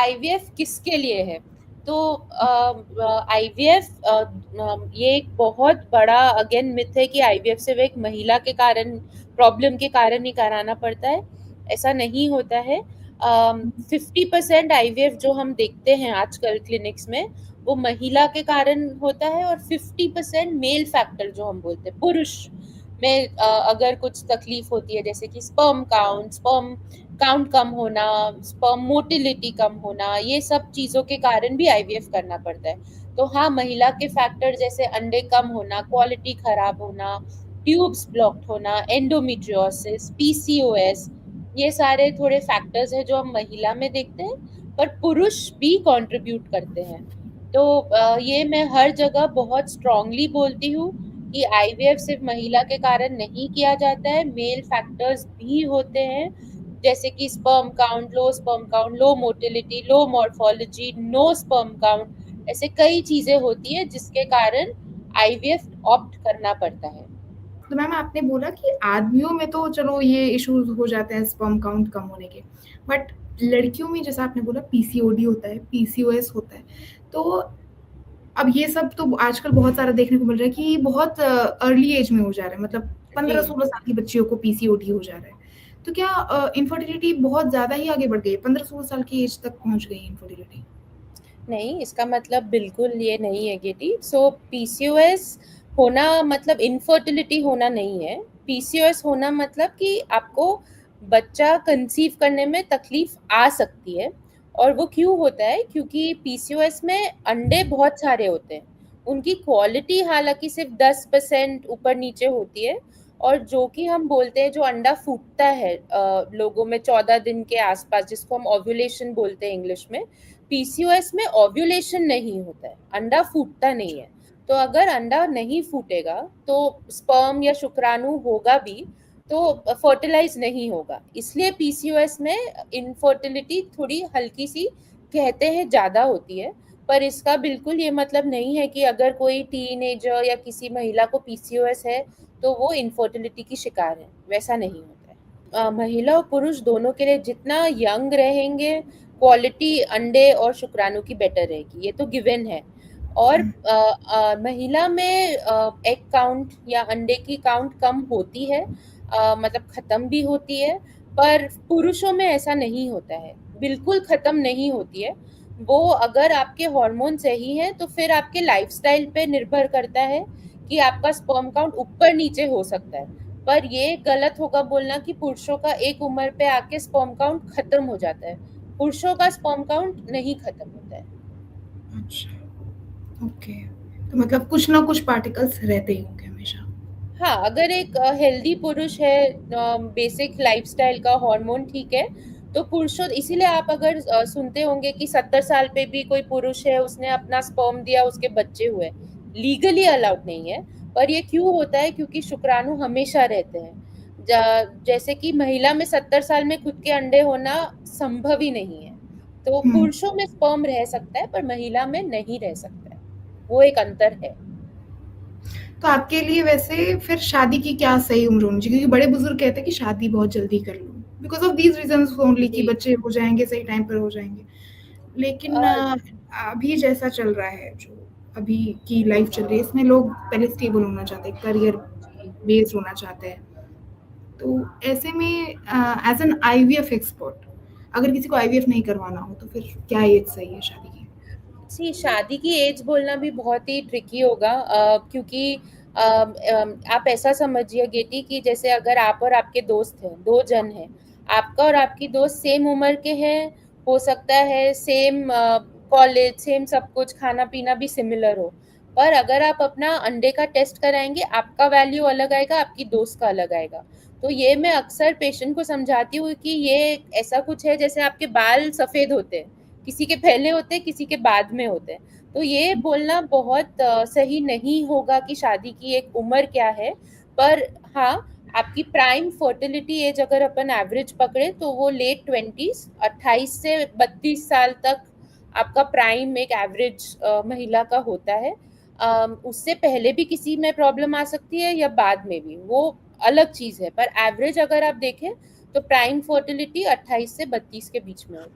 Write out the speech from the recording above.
IVF किसके लिए है? तो आईवीएफ ये एक बहुत बड़ा अगेन मिथ है कि आईवीएफ सिर्फ एक महिला के कारण, प्रॉब्लम के कारण ही कराना पड़ता है। ऐसा नहीं होता है। 50% आईवीएफ जो हम देखते हैं आजकल क्लिनिक्स में, वो महिला के कारण होता है, और 50% मेल फैक्टर जो हम बोलते हैं, पुरुष में अगर कुछ तकलीफ होती है, जैसे कि स्पर्म काउंट कम होना, स्पर्म मोटिलिटी कम होना, ये सब चीज़ों के कारण भी आईवीएफ करना पड़ता है। तो हाँ, महिला के फैक्टर जैसे अंडे कम होना, क्वालिटी खराब होना, ट्यूब्स ब्लॉक्ड होना, एंडोमेट्रियोसिस, पीसीओएस, ये सारे थोड़े फैक्टर्स हैं जो हम महिला में देखते हैं, पर पुरुष भी कंट्रीब्यूट करते हैं। तो ये मैं हर जगह बहुत स्ट्रांगली बोलती हूँ कि आईवीएफ सिर्फ महिला के कारण नहीं किया जाता है, मेल फैक्टर्स भी होते हैं, जैसे कि स्पर्म काउंट, लो मोटिलिटी, लो मॉर्फोलॉजी, नो स्पर्म काउंट, ऐसे कई चीजें होती है जिसके कारण आईवीएफ ऑप्ट करना पड़ता है। तो मैम आपने बोला कि आदमियों में तो चलो ये इश्यूज हो जाते हैं स्पर्म काउंट कम होने के, बट लड़कियों में जैसा आपने बोला पीसीओडी होता है, पीसीओएस होता है, तो अब ये सब तो आजकल बहुत सारा देखने को मिल रहा है कि बहुत अर्ली एज में हो जा रहा है, मतलब जी 15-16 साल की बच्चियों को पीसीओडी हो जा रहा है। तो क्या इनफर्टिलिटी बहुत ज्यादा ही आगे बढ़ गई है, 15-16 साल की एज तक पहुंच गई इनफर्टिलिटी? नहीं, इसका मतलब बिल्कुल ये नहीं है गेटी। सो पीसीओएस होना मतलब इनफर्टिलिटी होना नहीं है। पीसीओएस होना मतलब कि आपको बच्चा कंसीव करने में तकलीफ आ सकती है। और वो क्यों होता है? क्योंकि पीसीओएस में अंडे बहुत सारे होते हैं, उनकी क्वालिटी हालांकि सिर्फ 10% ऊपर नीचे होती है। और जो कि हम बोलते हैं, जो अंडा फूटता है लोगों में 14 दिन के आसपास, जिसको हम ओव्यूलेशन बोलते हैं इंग्लिश में, पीसीओएस में ओव्यूलेशन नहीं होता है, अंडा फूटता नहीं है। तो अगर अंडा नहीं फूटेगा तो स्पर्म या शुक्राणु होगा भी तो फर्टिलाइज नहीं होगा, इसलिए पीसीओएस में इनफर्टिलिटी थोड़ी हल्की सी, कहते हैं ज्यादा होती है। पर इसका बिल्कुल ये मतलब नहीं है कि अगर कोई टीनेजर या किसी महिला को पीसीओएस है तो वो इनफर्टिलिटी की शिकार है, वैसा नहीं होता है। महिला और पुरुष दोनों के लिए जितना यंग रहेंगे, क्वालिटी अंडे और शुक्राणु की बेटर रहेगी, ये तो गिवन है। और महिला में एग काउंट या अंडे की काउंट कम होती है, मतलब खत्म भी होती है। पर पुरुषों में ऐसा नहीं होता है, बिल्कुल खत्म नहीं होती है। वो अगर आपके हार्मोन सही हैं तो फिर आपके लाइफस्टाइल पे निर्भर करता है कि आपका स्पर्म काउंट ऊपर नीचे हो सकता है। पर ये गलत होगा बोलना कि पुरुषों का एक उम्र पे आके स्पर्म काउंट खत्म हो जाता है। पुरुषों का स्पर्म काउंट नहीं खत्म होता है। अच्छा, ओके। तो मतलब कुछ ना कुछ पार्टिकल्स रहते ही होंगे हमेशा। हाँ, अगर एक हेल्दी पुरुष है, बेसिक लाइफस्टाइल का हार्मोन ठीक है, तो पुरुषों, इसीलिए आप अगर सुनते होंगे कि 70 साल पे भी कोई पुरुष है, उसने अपना स्पर्म दिया, उसके बच्चे हुए, लीगली अलाउड नहीं है। पर ये क्यों होता है? क्योंकि शुक्राणु हमेशा रहते हैं। जैसे कि महिला में 70 साल में खुद के अंडे होना संभव ही नहीं है। तो हम्म। पुरुषों में स्पर्म रह सकता है पर महिला में नहीं रह सकता है, वो एक अंतर है। तो आपके लिए वैसे फिर शादी की क्या सही उम्र होनी चाहिए? क्योंकि बड़े बुजुर्ग कहते हैं कि शादी बहुत जल्दी कर लो, because of these reasons only, कि जी। बच्चे हो जाएंगे, सही टाइम पर हो जाएंगे। लेकिन अभी जैसा चल रहा है, जो अभी की लाइफ चल रही है, इसमें लोग पहले स्टेबल होना चाहते हैं, करियर जी। बेस्ड होना चाहते हैं। तो ऐसे में एज एन आईवीएफ एक्सपर्ट, अगर किसी को आईवीएफ नहीं करवाना हो तो फिर क्या एज सही है शादी की? सी शादी की एज बोलना भी बहुत ही ट्रिकी होगा, क्योंकि आप ऐसा समझिए गेटी कि जैसे अगर आप और आपके दोस्त हैं, दो जन हैं, आपका और आपकी दोस्त सेम उम्र के हैं, हो सकता है सेम कॉलेज, सेम सब कुछ, खाना पीना भी सिमिलर हो, पर अगर आप अपना अंडे का टेस्ट कराएंगे, आपका वैल्यू अलग आएगा, आपकी दोस्त का अलग आएगा। तो ये मैं अक्सर पेशेंट को समझाती हूँ कि ये ऐसा कुछ है जैसे आपके बाल सफेद होते हैं, किसी के पहले होते हैं, किसी के बाद में होते हैं। तो ये बोलना बहुत सही नहीं होगा कि शादी की एक उम्र क्या है। पर हाँ, आपकी प्राइम फर्टिलिटी एज अगर अपन एवरेज पकड़े तो वो लेट 20s, 28 से 32 साल तक आपका प्राइम एक एवरेज महिला का होता है। उससे पहले भी किसी में प्रॉब्लम आ सकती है या बाद में भी, वो अलग चीज है, पर एवरेज अगर आप देखें तो प्राइम फर्टिलिटी 28 से 32 के बीच में होती है।